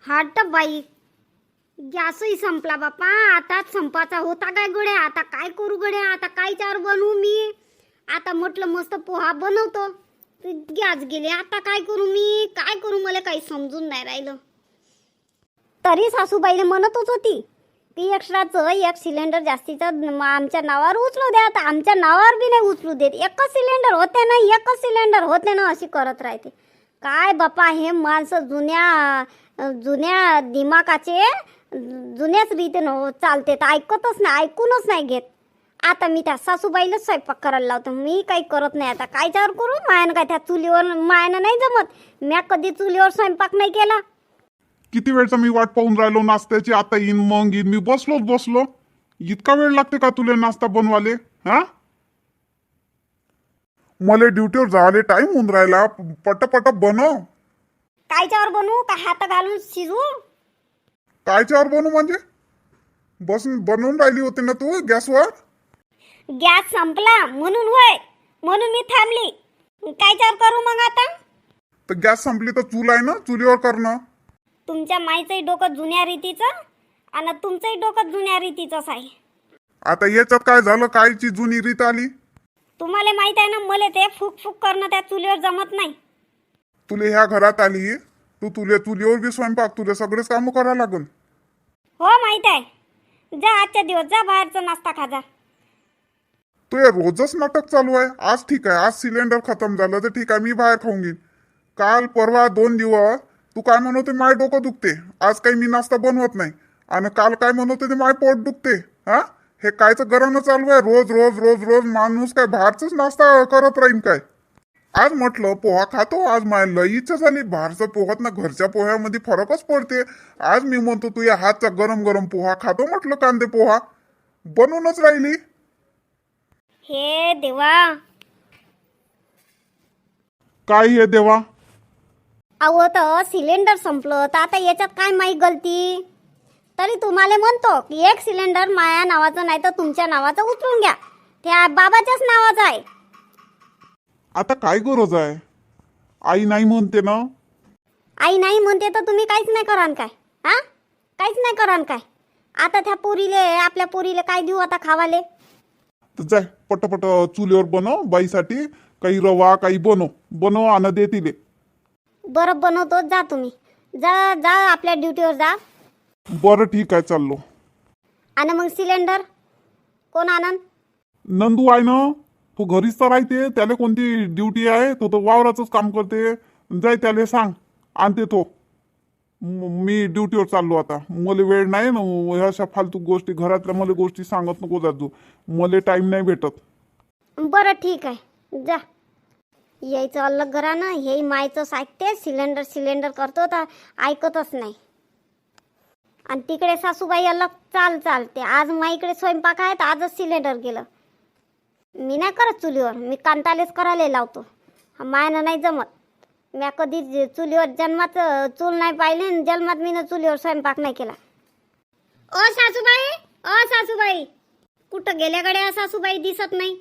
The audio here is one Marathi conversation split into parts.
हाट बाई, गॅसही संपला बापा. आता संपाचा होता काय गड्या. आता काय करू गड्या. आता काय चार बनवू मी. आता म्हटलं मस्त पोहा बनवतो, गॅस गेले. आता काय करू मी, काय करू, मला काही समजून नाही राहिलं. तरी सासूबाईने म्हणतच होती की एक्स्ट्राचं एक सिलेंडर जास्तीचं आमच्या नावावर उचलू द्या. आता आमच्या नावावर बी नाही उचलू देत. एकच सिलेंडर होते ना, एकच सिलेंडर होते ना, अशी करत राहते. काय बापा, हे माणसं जुन्या दिमागाचे, जुन्याच रीतीनं चालते, तर ऐकतच नाही, ऐकूनच नाही घेत. आता मी त्या सासूबाईलाच स्वयंपाक करायला लावतो. मी काही करत नाही. आता कायच्यावर करू. मायानं काय त्या चुलीवर मायानं नाही जमत. म्या कधी चुलीवर स्वयंपाक नाही केला. किती वेळचा मी वाट पाहून राहिलो नाश्त्याची. आता येईन मग येईन. मी बसलो. इतका वेळ लागते का तुला नाश्ता बनवाले? हा, मला ड्युटीवर जायला टाइम होऊन राहिला. पटापट बनव. कायच्यावर बनवू, का हात घालून शिजवू? कायच्यावर बनवू म्हणजे? बनवून राहिली होती ना तू गॅसवर. गॅस संपला म्हणून होय, म्हणून मी थांबली. कायच्यावर करू मग आता? तर गॅस संपली तर चूल आहे ना, चुलीवर करणं. तुमच्या माईचंही डोकं जुन्या रीतीचं आणि तुमचंही डोकं जुन्या रीतीचंच आहे. आता याच्यात काय झालं? कायची जुनी रीत आली? तुम्हाला माहित आहे ना, मला ते फुक करणं त्या चुलीवर जमत नाही. तुले ह्या घरात आली, तुले चुलीवर बी स्वयंपाक, तुला सगळेच कामं करावं लागल. हो माहित आहे. जा आजच्या दिवस जा बाहेरचा नाश्ता खा जा. तो हे रोजच नाटक चालू आहे. आज ठीक आहे, आज सिलेंडर खतम झालं तर ठीक आहे, मी बाहेर खाऊन घेईन. काल परवा 2 दिवस तू काय म्हणते, माय डोकं दुखते. आज काही मी नाश्ता बनवत नाही. आणि काल काय म्हणते, ते माय पोट दुखते. हा, हे कायचं गरम चालू आहे? रोज रोज रोज रोज माणूस काय बाहेरच नाश्ता करत राहीन काय? आज म्हटलं पोहा खातो. आज माय लई इच्छा झाली. बाहेरचं पोहात ना घरच्या पोह्यामध्ये फरकच पडते. आज मी म्हणतो तू या हातचा गरम गरम पोहा खातो. म्हटलं कांदे पोहा बनवूनच राहिली. हे देवा, काय हे देवा? अहो तर सिलेंडर संपलं, तर आता याच्यात काय माई गलती? तरी तुम्हाला म्हणतो की एक सिलेंडर माया नावाचं नाही तर तुमच्या नावाचं उचलून घ्या. त्या बाबाच्याच नावाचं आहे. आता काय गरज आहे? आई नाही म्हणते ना. आई नाही म्हणते तर तुम्ही काहीच नाही करान काय? हा, काहीच नाही करान काय? आता त्या पोरीले, आपल्या पोरीले काय देऊ आता खावाले? तर जाय पटपट चुलीवर बनव. बाईसाठी काही रवा काही बनव आणि दे तिले. बरं बनवतो. जा तुम्ही, जा जा आपल्या ड्युटीवर जा. बरं ठीक आहे, चाललो. आणि मग सिलेंडर कोण आणन? नंदू आहे ना, तो घरीच तर राहते. त्याला कोणती ड्युटी आहे? तो तर वावराचंच काम करते. जाय त्याला सांग, आणते तो. मी ड्युटीवर चाललो आता. मला वेळ नाही ना ह्या अशा फालतू गोष्टी, घरातल्या मला गोष्टी सांगत नको जाजू. मला टाइम नाही भेटत. बरं ठीक आहे, जा. यायचं अलग घरानं, हे मायचं ऐकते. सिलेंडर करतो तर ऐकतच नाही. आणि तिकडे सासूबाई अलग चालते. आज माईकडे स्वयंपाक आहे तर आजच सिलेंडर गेलं. मी नाही करत चुलीवर, मी कांतालेच करायला लावतो. मायनं नाही जमत. म्या कधी चुलीवर जन्मात चूल नाही पाहिली, जन्मात मी चुलीवर स्वयंपाक नाही केला. ओ सासूबाई, कुठं गेल्या गड्या? सासूबाई दिसत नाही.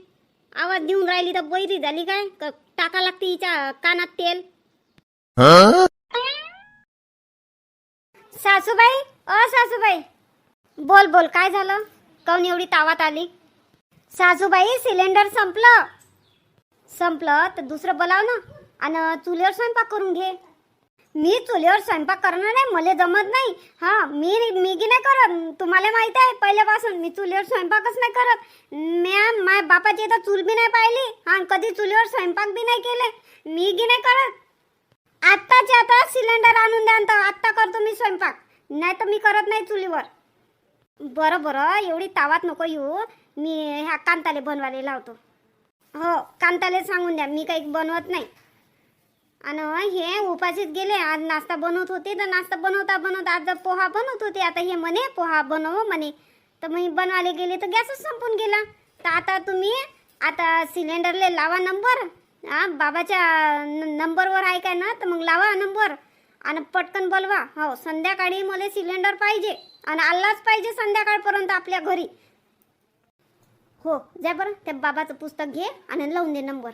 आवाज देऊन राहिली तर बैरी झाली काय? टाका लागते हिच्या कानात तेल. सासूबाई, बोल काय झालं? काऊन एवढी तावात आली? सासूबाई, सिलेंडर संपलं तर दुसरं बोलाव ना, आणि चुलीवर स्वयंपाक करून घे. मी चुलीवर स्वयंपाक करणार नाही, मला जमत नाही. हा, मी नाही करत. तुम्हाला माहित आहे पहिल्यापासून मी चुलीवर स्वयंपाकच नाही करत. माझ्या बापाची तर चूल बी नाही पाहिली. हा, कधी चुलीवर स्वयंपाक बी नाही केले. मी नाही करत. आत्ताच्या आता सिलेंडर आणून द्या, तर आत्ता करतो मी स्वयंपाक. नाही तर मी करत नाही चुलीवर. बरं, एवढी तावात नको येऊ. मी ह्या कांताले बनवायला लावतो. हो, कांताले सांगून द्या मी काही बनवत नाही. आणि हे उपाशीच गेले. आज नाश्ता बनवत होते तर नाश्ता बनवता आज पोहा बनवत होते. आता हे म्हणे पोहा बनव म्हणे, तर मी बनवायला गेले तर गॅसच संपून गेला. तर आता तुम्ही सिलेंडरले लावा नंबर. हा, बाबाच्या नंबरवर आहे काय ना, तर मग लावा नंबर आणि पटकन बोलवा. हो, संध्याकाळी मला सिलेंडर पाहिजे आणि आलाच पाहिजे संध्याकाळपर्यंत आपल्या घरी. हो, जा बरं. त्या बाबाचं पुस्तक घे आणि लावून दे नंबर.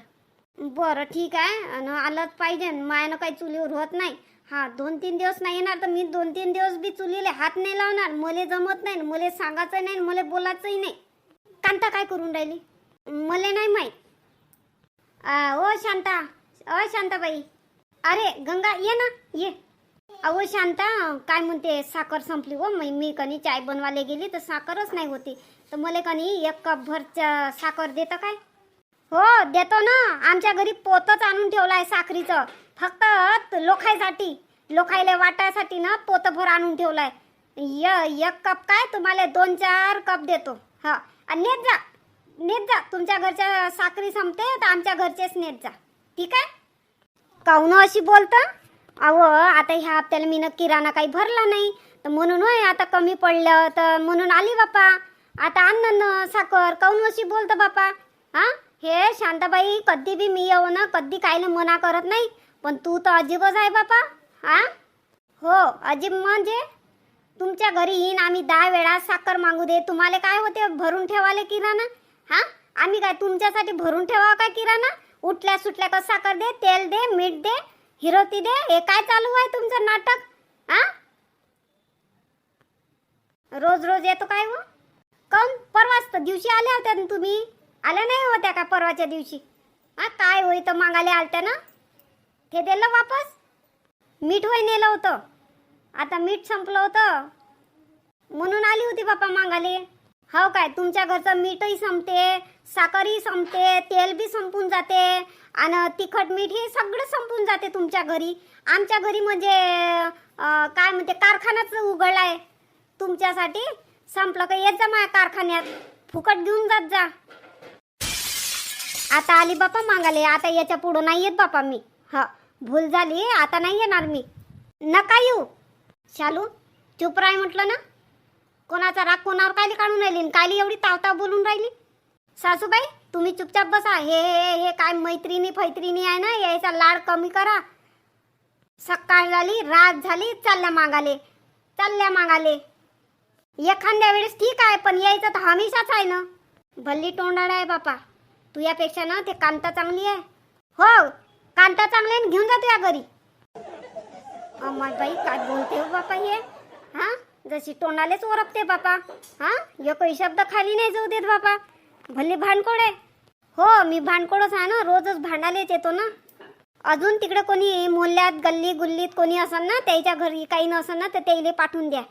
बरं ठीक आहे. आणि आलंच पाहिजे. मायानं काही चुलीवर होत नाही. हा 2-3 दिवस नाही येणार तर मी 2-3 दिवस बी चुलीले हात नाही लावणार. मला जमत नाही, मला सांगायचं नाही, मला बोलायचंही नाही. कांता काय करून राहिली मला नाही माहीत. ओ शांताबाई, अरे गंगा ये ना ये. अहो शांता, काय म्हणते, साखर संपली हो. मी कणी चाय बनवायला गेली तर साखरच नाही होती. तर मला कणी 1 कप भर साखर देतं काय? हो देतो ना. आमच्या घरी पोतच आणून ठेवलं आहे साखरीचं. फक्त लोखायसाठी, लोखायला वाटायसाठी ना पोतभर आणून ठेवलं आहे. 1 कप काय तुम्हाला 2-4 कप देतो. हा आणि नेत जा. तुमच्या घरच्या साखरी संपते तर आमच्या घरचेच नेत जा, ठीक आहे? काहून अशी बोलतं? अहो आता ह्या हप्त्याला मी किराणा काही भरला नाही तर म्हणून होय आता कमी पडलं तर म्हणून आली बापा. आता आण ना साखर. काहून अशी बोलतं बापा? हा हे शांताबाई, कधी बी मी येऊ ना कधी कायले मना करत नाही, पण तू तर अजीबच आहे बापा. हा हो अजीब म्हणजे तुमच्या घरी येईन आम्ही 10 वेळा साखर मागू दे, तुम्हाला काय होते भरून ठेवाले किराणा? हा आम्ही काय तुमच्यासाठी भरून ठेवावं काय किराणा? उठल्या सुटल्या का साखर दे, तेल दे, मीठ दे, हिरोती दे. हे काय चालू आहे तुमचं नाटक? हा रोज रोज येतो काय हो? काऊन परवाच तर दिवशी आल्या होत्या ना तुम्ही? आल्या नाही होत्या का परवाच्या दिवशी? हा काय होई तर मागायला आलत्या ना? ते दिलं वापस. मीठ होय नेलं होतं, आता मीठ संपलं होतं म्हणून आली होती बापा मागाले. हो काय तुमच्या घरचं मीठही संपते, साखरही संपते, तेल बी संपून जाते आणि तिखट मीठ हे सगळं संपून जाते तुमच्या घरी. आमच्या घरी म्हणजे काय म्हणते कारखानाच उघडला आहे तुमच्यासाठी. संपलं का येत जा माझ्या कारखान्यात, फुकट घेऊन जात जा. आता आली बापा मागाले. आता याच्या पुढं नाही येत बापा मी. हा भूल झाली, आता नाही येणार मी. नका येऊ. शालू चुप राय म्हटलं ना. कोणाचा राग कोणावर कायली काढून राहिली, कायली एवढी तावताव बोलून राहिली? सासूबाई तुम्ही चुपचाप बसा. हे काय मैत्रिणी फैत्रिणी आहे ना, यायचा लाड कमी करा. सकाळ झाली, रात झाली, चालल्या मागाले. एखाद्या वेळेस ठीक आहे पण यायचं तर हमेशाच आहे ना. भल्ली तोंडाळ आहे बापा. तुझ्यापेक्षा ना ते कांता चांगली आहे. हो कांता चांगली आहे, घेऊन जा तुझ्या घरी. अम्माय बाई काय बोलते हो बापा हे. हा जशी तोंडालेच ओरपते बापा. हा एकही शब्द खाली नाही जाऊ देत बापा. भल्ली भांडकोड आहे. हो मी भांडकोडच आहे ना, रोजच भांडायलाच येतो ना. अजून तिकडे कोणी मोहल्ल्यात गल्ली गुल्लीत कोणी असेल ना, त्याच्या घरी काही नसेल ना तर त्याला पाठवून द्या.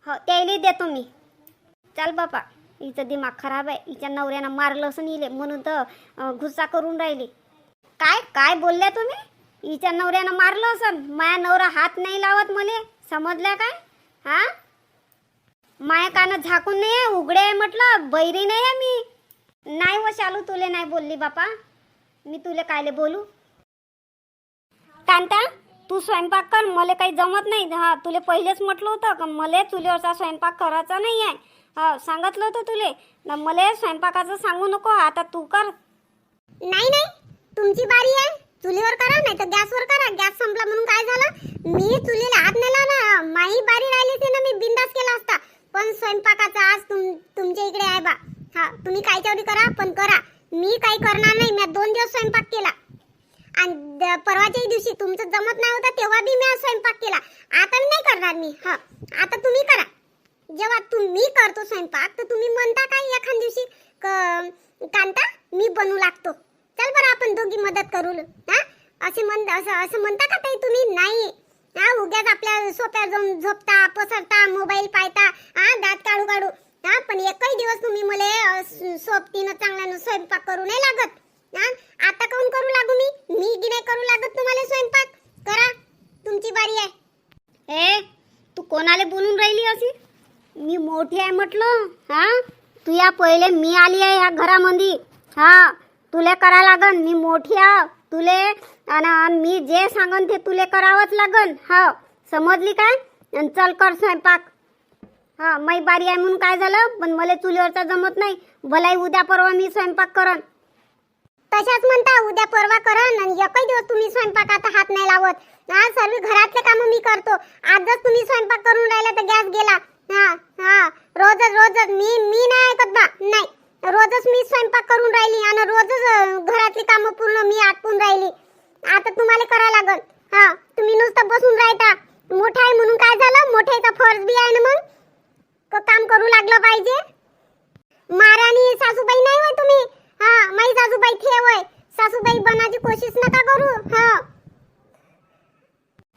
हो त्याला देतो मी. चल बापा, हिचं दिमाग खराब आहे. हिच्या नवऱ्यानं मारलं असं हिले म्हणून तर गुस्सा करून राहिली. काय बोलल्या तुम्ही? हिच्या नवऱ्यानं मारलं असं? माया नवरा हात नाही लावत मले, समजल्या काय? हा माया कान झाकून नाही आहे, उघडे आहे म्हटलं, बैरी नाही आहे मी. नाही व शालू तुले नाही बोलली बापा मी. तुले कायले बोलू? कांता तू स्वयंपाक कर, मला काही जमत नाही. हा तुले पहिलेच म्हटलं होतं का मला चुलीवरचा स्वयंपाक करायचा नाही आहे. हा सांगितलं होतं तुले ना, मला स्वयंपाकाचं सांगू नको. आता तू कर. नाही तुमची बारी आहे. चुलीवर करा नाही तर गॅसवर करा. गॅस संपला म्हणून काय झालं? मी चुलीला हात नाही लावला. माही बारी राहिली ती ना, मी बिंदास केला असता. पण स्वयंपाकाचा आज तुमच्या इकडे आहे बा. हा तुम्ही कायच्यावरी करा पण करा. मी काही करणार नाही. मी 2 दिवस स्वयंपाक केला आणि परवाच्याही दिवशी तुमचं जमत नाही होता तेव्हा बी मी स्वयंपाक केला. आता नाही करणार मी. हा आता तुम्ही करा. जेव्हा तुम्ही करतो स्वयंपाक तर तुम्ही म्हणता काय एखाद दिवशी कांता मी बनवू लागतो, चल बरं आपण दोघी मदत करू. हा असं म्हणता का ताई तुम्ही? नाही. हा उगाच आपल्या सोप्यावर जाऊन झोपता, पसरता, मोबाईल पाहता, हा दात काढू. हा पण एकही दिवस तुम्ही मला सोबतीनं चांगल्यानं स्वयंपाक करू नाही लागत. हा आता काऊन करू लागू मी की नाही करू लागत तुम्हाला स्वयंपाक? करा तुमची बारी आहे. ए तू कोणाला बोलून राहिली अशी? मी मोठी आहे म्हटलं. हा तू या पहिले मी आली आहे या घरामध्ये. हा तुले करा लागन. मी मोठी आहे तुले, आणि मी जे सांगन ते तुले करावंच लागन. हा समजली काय? आणि चल कर स्वयंपाक. हा मै बारी आहे म्हणून काय झालं, पण मला चुलीवरचा जमत नाही. भलाई उद्या परवा मी स्वयंपाक करन. तशाच म्हणता उद्या परवा करन आणि एकही दिवस तुम्ही स्वयंपाकात हात नाही लावत. हा सर्व घरातले काम मी करतो. आजच तुम्ही स्वयंपाक करून राहिला तर गॅस गेला. हा रोजच मी नाही ऐकत बा. नाही रोजच मी स्वयंपाक करून राहिली आणि रोजच घरातली कामं पूर्ण मी आटपून राहिली. आता तुम्हाला करा लागल. हा तुम्ही नुसतं बसून राहता. मोठा आहे म्हणून काय झालं, मोठ्याचा फर्ज बी आहे ना, मग काम करू लागलं पाहिजे. महाराणी सासूबाई नाही होय तुम्ही. हा माई सासूबाई ठेवय, सासूबाई बनाची कोशिश नका करू. हा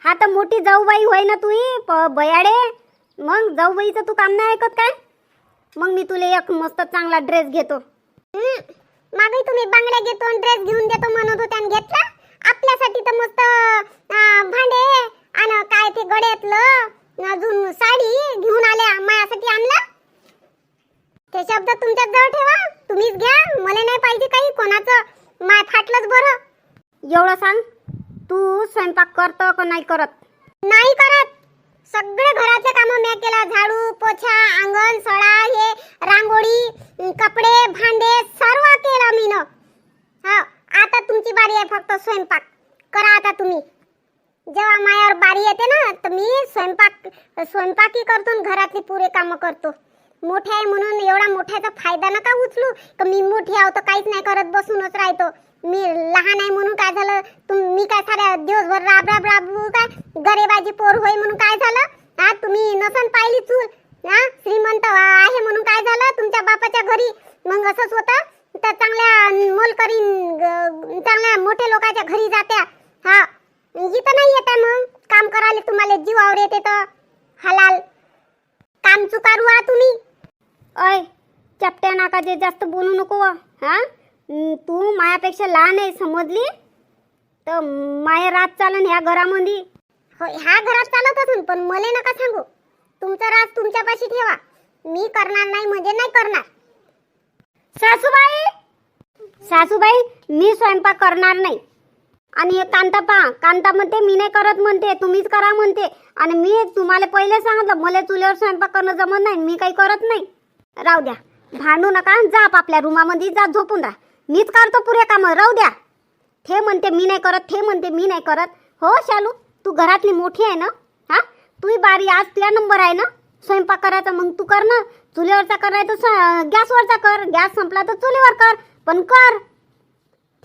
हा तर मोठी जाऊबाई होय ना तू बयाडे. मग जाऊबाईचं तू काम नाही ऐकत काय? मग मी तुला एक मस्त चांगला ड्रेस घेतो. मागे तुम्ही बांगड्या घेतो ड्रेस घेऊन देतो म्हणत होत्या आणि घेतला. आपल्यासाठी तर मस्त भांडे आणि काय ते गड्यातलं अजून साडी घेऊन आल्या, माझ्यासाठी आणला. ते शब्द तुमच्याच जवळ ठेवा, तुम्हीच घ्या. मला नाही पाहिजे काही कोणाचं. माय फाटलंच बरं. एवढं सांग, तू स्वयंपाक करतो का नाही करत? नाही करत. सगळे घरातले कामं मी केला. झाडू पोछा, अंगण सडा, हे रांगोळी, कपडे भांडे सर्व केलं मी न. हा आता तुमची बारी आहे, फक्त स्वयंपाक करा आता तुम्ही. जेव्हा माझ्यावर बारी येते ना तर मी स्वयंपाकी करतो आणि घरातली पुरे कामं करतो. मोठे आहे म्हणून एवढा मोठ्याचा फायदा नका उचलू का मी मोठी आहो तर काहीच नाही करत बसूनच राहतो. मी लहान आहे म्हणून काय झालं, मी काय साऱ्या दिवसभर राबू काय, गरीबाची पोर होय म्हणून काय झालं. हा तुम्ही नसन पाहिली चूल. हा श्रीमंत आहे म्हणून काय झालं, तुमच्या बापाच्या घरी मग असंच होतं. तर चांगल्या मोलकरी चांगल्या मोठे लोकांच्या घरी जात्या. हा इथं नाही येत मग काम करायला तुम्हाला जीवावर येते तर हलाल काम चुकारू आ तुम्ही. अय चपट्या नाकाचे जास्त बोलू नको. हा तू मायापेक्षा लहान आहे समजली तर माया रात चालन ह्या घरामध्ये. हो ह्या घरात चालत असून पण मला नका सांगू. तुमचा राज तुमच्यापाशी ठेवा. मी करणार नाही म्हणजे नाही करणार. सासूबाई सासूबाई मी स्वयंपाक करणार नाही. आणि हे कांता पहा, कांता म्हणते मी नाही करत म्हणते, तुम्हीच करा म्हणते. आणि मी तुम्हाला पहिले सांगितलं मला चुलीवर स्वयंपाक करणं जमत नाही, मी काही करत नाही. राहू द्या, भांडू नका, जा आपल्या रूमामध्ये जा झोपून राहा. मीच करतो पुरे कामं, राहू द्या. ते म्हणते मी नाही करत, ते म्हणते मी नाही करत. हो शालू, तू घरातली मोठी आहे ना. हा तुही बारी आज तुझा नंबर आहे ना स्वयंपाक करायचा. मग तू कर ना. चुलीवरचा करायचा गॅसवरचा कर, गॅस संपला तर चुलीवर कर, पण कर.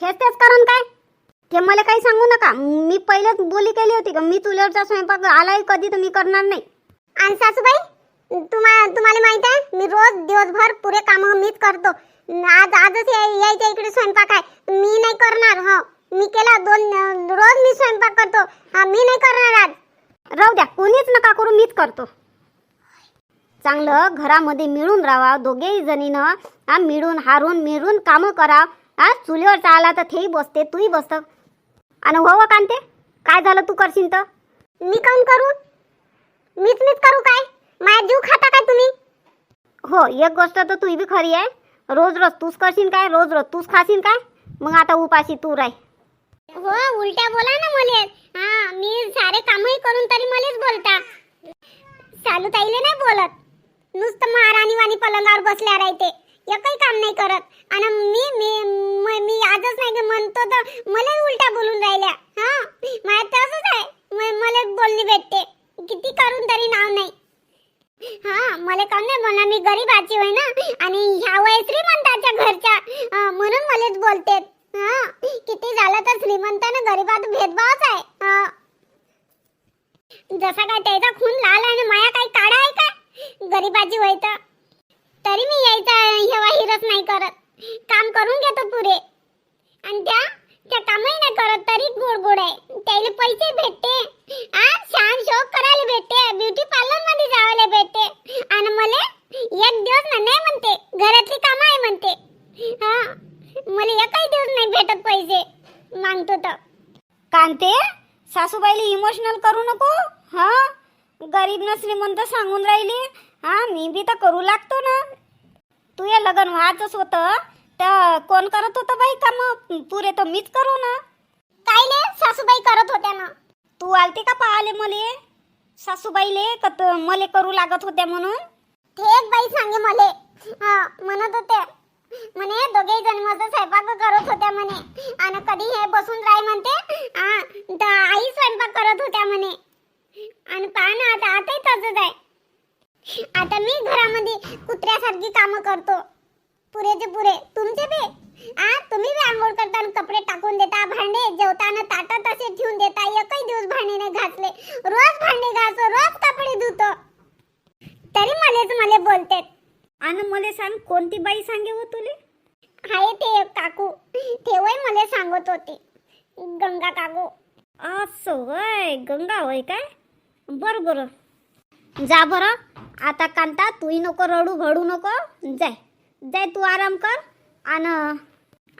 तेच करून काय ते मला काही सांगू नका. मी पहिलेच बोली केली होती का मी चुलीवरचा स्वयंपाक आलाय कधी तर मी करणार नाही. आणि सासूबाई तुम्हाला माहित आहे मी रोज दिवसभर पुरे काम मीच करतो. आजच यायच्या इकडे स्वयंपाक आहे, मी नाही करणार. हा मी केला रोज मी स्वयंपाक करतो. हा मी नाही करणार आज. राहू द्या, कोणीच नका करू, मीच करतो. चांगलं घरामध्ये मिळून राहा दोघेही जणीनं. हा मिळून कामं करा. हा चुलीवर आला तर तेही बसते तूही बसत. आणि हो कांते काय झालं तू करशील तर? मी काऊन करू? मीच करू काय? माझा जीव खाता काय तुम्ही? हो एक गोष्ट तर तू बी खरी आहे. रोज तूच करशील काय, रोज तूच खाशील काय? मग आता उपाशी तू राय. हो उलट्या बोला ना मले. हा मी सारे कामही करून तरी मलेच बोलता. चालू ताईले नाही बोलत. नुसतं महाराणी वाणी पलंगावर बसल्या राहते, एकही काम नाही करत. आणि मी आजच नाही म्हणतो तर मला उलट्या बोलून राहिल्या. हा माझ्या तसंच आहे, मला बोलणी भेटते किती करून तरी नाव नाही. हा मला काम नाही बोलणार, मी गरीबाची होय ना आणि ह्या वय श्रीमंताच्या घरच्या म्हणून मलाच बोलते. हा किती झालं तर श्रीमंतानं गरीबात भेदभावच आहे. जसा काय त्याचा खून लाल आणि माया काही काढा आहे का गरीबाची होय तर. तरी मी यायचा हेवा हिरच नाही करत, काम करून घेतो पुरे. आणि त्या कामही नाही करत तरी गोड आहे. त्याला पैसे भेटते, छान शौक करायला भेटते, ब्युटी पार्लर मध्ये जायला भेटते. आणि मला एक दिवस नाही म्हणते घरातली कामं आहे म्हणते. हा मला एकही दिवस नाही भेटत पैसे मागतो तर. कांते सासूबाईला इमोशनल करू नको. हा गरीब न श्रीमंत सांगून राहिली. हा मी बी तर करू लागतो ना. तू या लग्न व्हायचंच होतं तर कोण करत होतं बाई काम पुरे तर मीच करू ना. कायले सासूबाई करत होत्या ना. तू आलते का पाहाले मले सासूबाईले का मले करू लागत होत्या म्हणून? ते एक बाई सांगे मले. म्हणत होते म्हणे दोघे जण मस्त स्वयंपाक करत होत्या म्हणे. आणि कधी हे बसून राही म्हणते आई स्वयंपाक करत होत्या म्हणे. आणि पहा ना आताही तसंच आहे. आता मी घरामध्ये कुत्र्यासारखी कामं करतो पुरेचे पुरे. तुमचे बी तुम्ही बी आंघोळ करताना कपडे टाकून देता, भांडे जेवताना ताटात असे ठेवून देता, एकही दिवस भांडे नाही घासले, रोज भांडे घासो, रोज कपडे धुतो, तरी मला बोलते. आणि मला सांग कोणती बाई सांगे हो तुले? हाय ते एक काकू, तेव्हाही मला सांगत होती, गंगा काकू. असं होय, गंगा होय काय? बरं बरं, जा बरं. आता कांता तूही नको रडू घडू नको, जाय जाय तू आराम कर.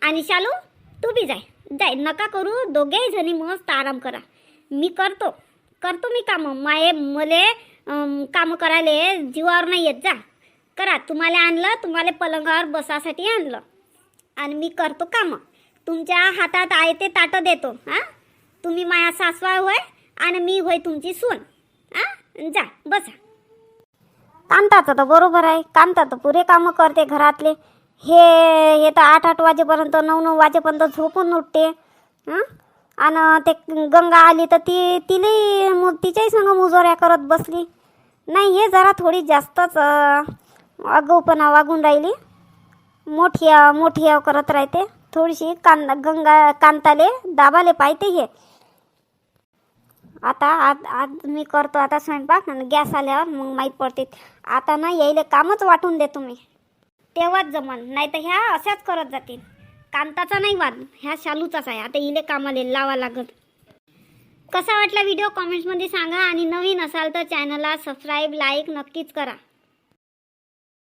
आणि शालू तू बी जाय जाय, नका करू, दोघेही जणी मस्त आराम करा. मी करतो मी कामं, मले कामं करायला जीवावर नाही येत. जा करा, तुम्हाला आणलं, तुम्हाला पलंगावर बसासाठी आणलं आणि मी करतो कामं. तुमच्या हातात आहे ते ताटं देतो. हां, तुम्ही माझ्या सासवा होय आणि मी होय तुमची सून. हां, जा बसा. कांताचं तर बरोबर आहे, कांता तर पुरे कामं करते घरातले. हे तर 8 वाजेपर्यंत 9 वाजेपर्यंत झोपून उठते. हां, आणि ते गंगा आली तर तिच्याही संग मुजोऱ्या करत बसली. नाही, हे जरा थोडी जास्तच आगाऊपणा वागून राहिली. मोठी करत राहते थोडीशी. कांताले दाबाले पाहिजे हे. आता आज मी करतो आता स्वयंपाक, आणि गॅस आल्यावर मग माहीत पडते. आता ना यायले कामच वाटून दे तुम्ही, तेव्हाच जमन. नाही तर ह्या अशाच करत जातील. कांताचा नाही वाद, ह्या शालूचाच आहे. आता इले कामाला लावा लागत. कसा वाटला व्हिडिओ कमेंट्समध्ये सांगा, आणि नवीन असाल तर चॅनलला सबस्क्राईब लाईक नक्कीच करा.